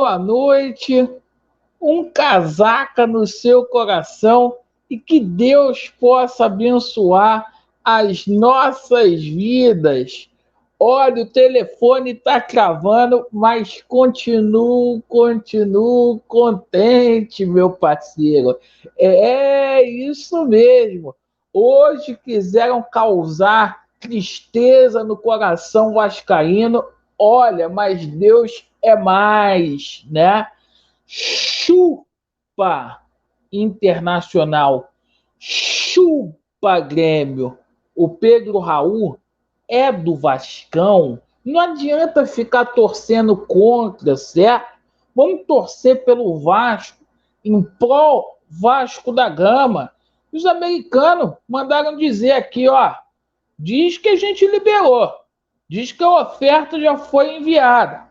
boa noite, um casaca no seu coração e que Deus possa abençoar as nossas vidas. Olha, o telefone está travando, mas continuo contente, meu parceiro. É isso mesmo. Hoje quiseram causar tristeza no coração vascaíno. Olha, mas Deus é mais, né? Chupa Internacional, chupa Grêmio. O Pedro Raul é do Vascão. Não adianta ficar torcendo contra, certo? Vamos torcer pelo Vasco, em prol Vasco da Gama. Os americanos mandaram dizer aqui, ó, diz que a gente liberou, diz que a oferta já foi enviada.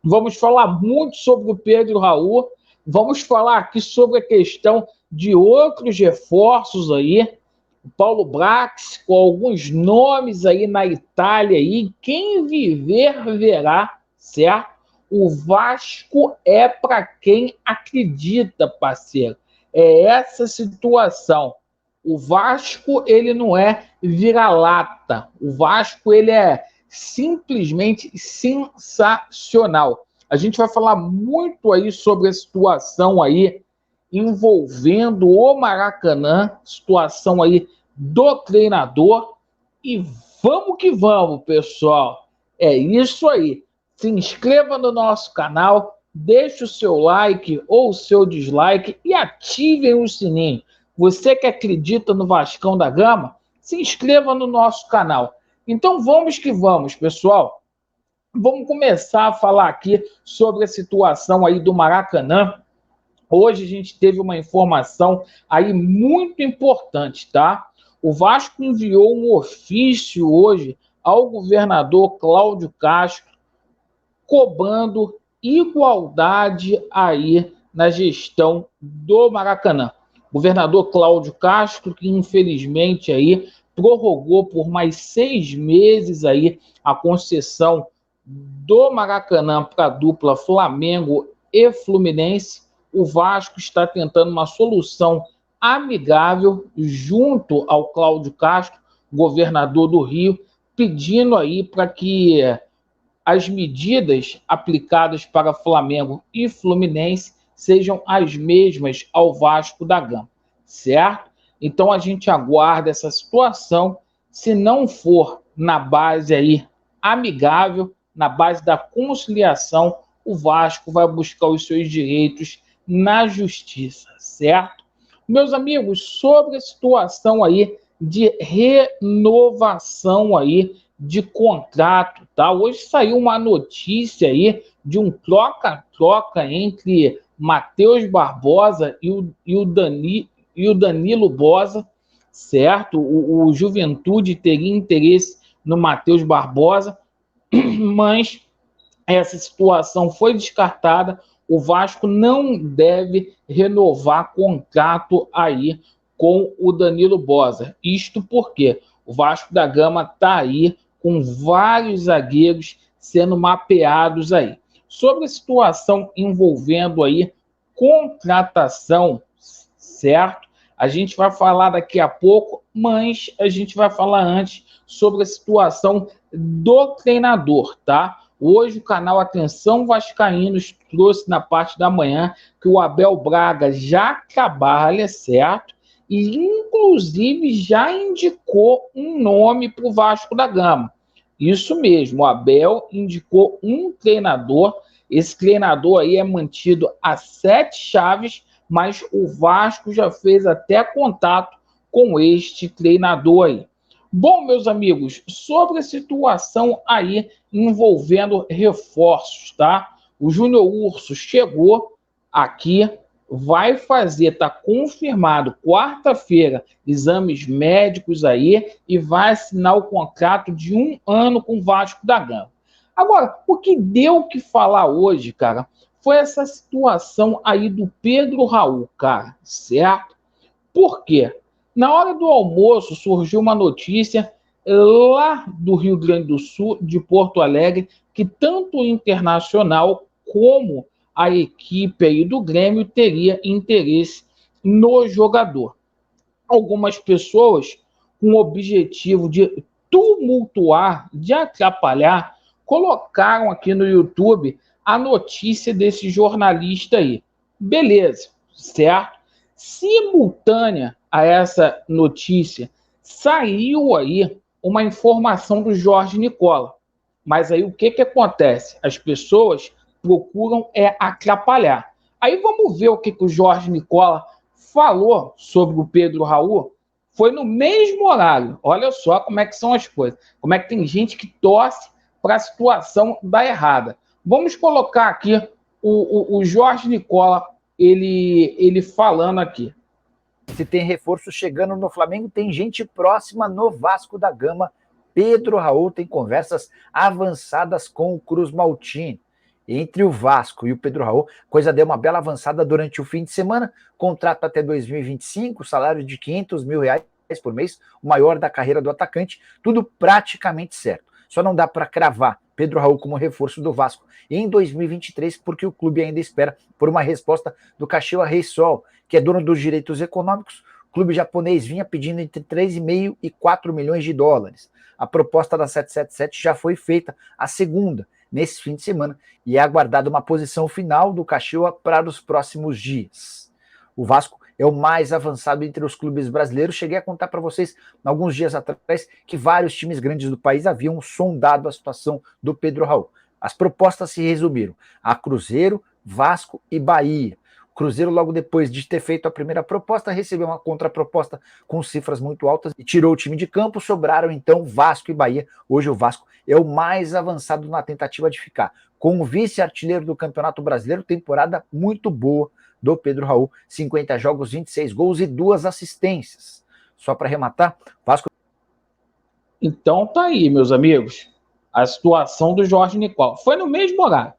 Vamos falar muito sobre o Pedro Raul, vamos falar aqui sobre a questão de outros reforços aí, o Paulo Brax, com alguns nomes aí na Itália, aí. Quem viver verá, certo? O Vasco é para quem acredita, parceiro. É essa situação. O Vasco, ele não é vira-lata. O Vasco, ele é simplesmente sensacional. A gente vai falar muito aí sobre a situação aí envolvendo o Maracanã, situação aí do treinador. E vamos que vamos, pessoal. É isso aí. Se inscreva no nosso canal, deixe o seu like ou o seu dislike e ativem o sininho. Você que acredita no Vascão da Gama, se inscreva no nosso canal. Então vamos que vamos, pessoal. Vamos começar a falar aqui sobre a situação aí do Maracanã. Hoje a gente teve uma informação aí muito importante, tá? O Vasco enviou um ofício hoje ao governador Cláudio Castro cobrando igualdade aí na gestão do Maracanã. O governador Cláudio Castro, que infelizmente aí prorrogou por mais 6 meses aí a concessão do Maracanã para a dupla Flamengo e Fluminense. O Vasco está tentando uma solução amigável junto ao Cláudio Castro, governador do Rio, pedindo aí para que as medidas aplicadas para Flamengo e Fluminense sejam as mesmas ao Vasco da Gama, certo? Então a gente aguarda essa situação. Se não for na base aí amigável, na base da conciliação, o Vasco vai buscar os seus direitos na justiça, certo? Meus amigos, sobre a situação aí de renovação aí de contrato, tá? Hoje saiu uma notícia aí de um troca-troca entre Matheus Barbosa e o Danilo Bosa, certo? O Juventude teria interesse no Matheus Barbosa, mas essa situação foi descartada. O Vasco não deve renovar contrato aí com o Danilo Bosa. Isto porque o Vasco da Gama está aí com vários zagueiros sendo mapeados aí. Sobre a situação envolvendo aí contratação, certo? A gente vai falar daqui a pouco, mas a gente vai falar antes sobre a situação do treinador, tá? Hoje o canal Atenção Vascaínos trouxe na parte da manhã que o Abel Braga já trabalha, certo? E inclusive já indicou um nome para o Vasco da Gama. Isso mesmo, o Abel indicou um treinador. Esse treinador aí é mantido a 7 chaves, mas o Vasco já fez até contato com este treinador aí. Bom, meus amigos, sobre a situação aí envolvendo reforços, tá? O Júnior Urso chegou aqui, vai fazer, tá confirmado, quarta-feira, exames médicos aí e vai assinar o contrato de 1 ano com o Vasco da Gama. Agora, o que deu que falar hoje, cara, foi essa situação aí do Pedro Raul, cara, certo? Por quê? Na hora do almoço surgiu uma notícia lá do Rio Grande do Sul, de Porto Alegre, que tanto o Internacional como a equipe aí do Grêmio teria interesse no jogador. Algumas pessoas, com o objetivo de tumultuar, de atrapalhar, colocaram aqui no YouTube a notícia desse jornalista aí. Beleza, certo? Simultânea a essa notícia, saiu aí uma informação do Jorge Nicola. Mas aí o que acontece? As pessoas procuram atrapalhar. Aí vamos ver o que o Jorge Nicola falou sobre o Pedro Raul. Foi no mesmo horário. Olha só como é que são as coisas. Como é que tem gente que torce para a situação dar errada. Vamos colocar aqui o Jorge Nicola, ele falando aqui. Se tem reforço chegando no Flamengo, tem gente próxima no Vasco da Gama. Pedro Raul tem conversas avançadas com o Cruz Maltini. Entre o Vasco e o Pedro Raul, coisa deu uma bela avançada durante o fim de semana, contrato até 2025, salário de R$500 mil por mês, o maior da carreira do atacante, tudo praticamente certo. Só não dá para cravar Pedro Raul como reforço do Vasco em 2023, porque o clube ainda espera por uma resposta do Kashiwa Reysol, que é dono dos direitos econômicos. O clube japonês vinha pedindo entre 3,5 e 4 milhões de dólares. A proposta da 777 já foi feita, a segunda, nesse fim de semana, e é aguardada uma posição final do Kashiwa para os próximos dias. O Vasco é o mais avançado entre os clubes brasileiros. Cheguei a contar para vocês, alguns dias atrás, que vários times grandes do país haviam sondado a situação do Pedro Raul. As propostas se resumiram a Cruzeiro, Vasco e Bahia. O Cruzeiro, logo depois de ter feito a primeira proposta, recebeu uma contraproposta com cifras muito altas e tirou o time de campo. Sobraram então Vasco e Bahia. Hoje o Vasco é o mais avançado na tentativa de ficar com o vice-artilheiro do Campeonato Brasileiro. Temporada muito boa do Pedro Raul, 50 jogos, 26 gols e 2 assistências. Só para arrematar, Vasco... Então tá aí, meus amigos, a situação do Jorge Nicola. Foi no mesmo horário.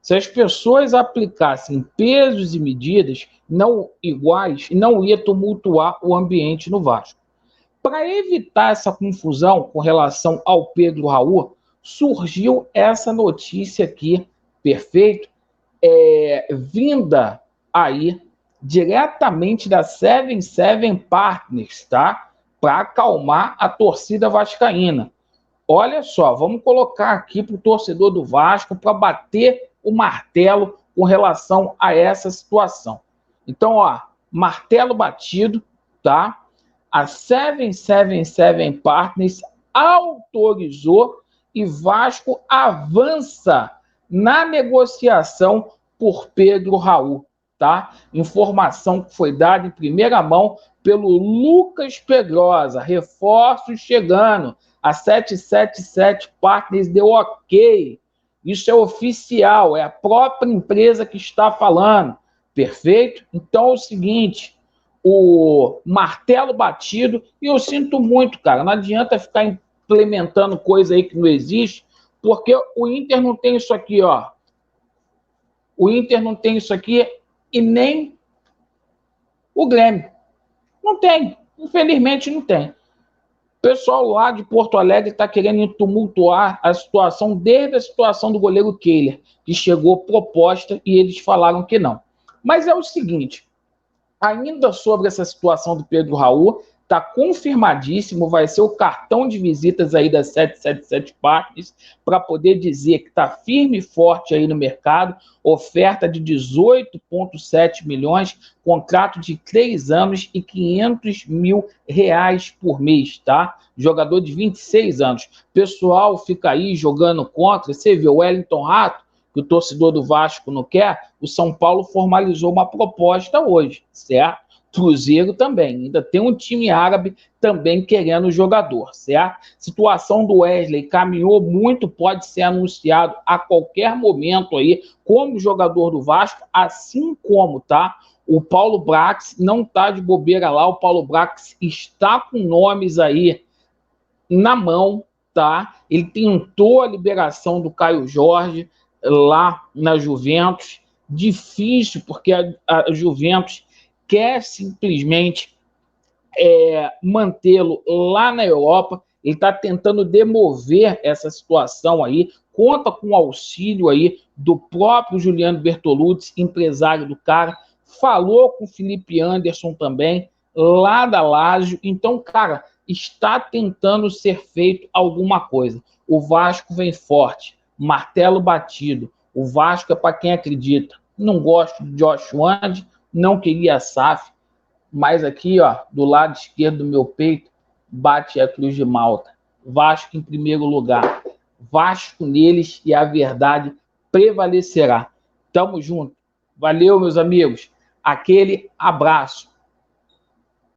Se as pessoas aplicassem pesos e medidas não iguais, não ia tumultuar o ambiente no Vasco. Para evitar essa confusão com relação ao Pedro Raul, surgiu essa notícia aqui, perfeito, vinda aí diretamente da 77 Partners, tá? Para acalmar a torcida vascaína. Olha só, vamos colocar aqui para o torcedor do Vasco para bater o martelo com relação a essa situação. Então, ó, martelo batido, tá? A 777 Partners autorizou e Vasco avança na negociação por Pedro Raul, tá? Informação que foi dada em primeira mão pelo Lucas Pedrosa. Reforços chegando. A 777 Partners deu ok. Isso é oficial, é a própria empresa que está falando. Perfeito? Então é o seguinte, o martelo batido, e eu sinto muito, cara, não adianta ficar implementando coisa aí que não existe, porque o Inter não tem isso aqui, ó. O Inter não tem isso aqui e nem o Grêmio. Não tem, infelizmente não tem. O pessoal lá de Porto Alegre está querendo tumultuar a situação desde a situação do goleiro Kehler, que chegou proposta e eles falaram que não. Mas é o seguinte, ainda sobre essa situação do Pedro Raul, está confirmadíssimo, vai ser o cartão de visitas aí da 777 Partners para poder dizer que está firme e forte aí no mercado, oferta de 18,7 milhões, contrato de 3 anos e R$500 mil por mês, tá? Jogador de 26 anos. Pessoal fica aí jogando contra, você vê o Wellington Rato, que o torcedor do Vasco não quer, o São Paulo formalizou uma proposta hoje, certo? Cruzeiro também, ainda tem um time árabe também querendo o jogador, certo? Situação do Wesley caminhou muito, pode ser anunciado a qualquer momento aí como jogador do Vasco, assim como, tá? O Paulo Brax não tá de bobeira lá, o Paulo Brax está com nomes aí na mão, tá? Ele tentou a liberação do Caio Jorge lá na Juventus, difícil, porque a Juventus quer simplesmente mantê-lo lá na Europa. Ele está tentando demover essa situação aí conta com o auxílio aí do próprio Juliano Bertolucci, empresário do cara, falou com o Felipe Anderson também, lá da Lazio. Então, cara, está tentando ser feito alguma coisa. O Vasco vem forte, martelo batido. O Vasco é para quem acredita. Não gosto de Josh Wand, não queria a SAF, mas aqui, ó, do lado esquerdo do meu peito, bate a Cruz de Malta. Vasco em primeiro lugar. Vasco neles e a verdade prevalecerá. Tamo junto. Valeu, meus amigos. Aquele abraço.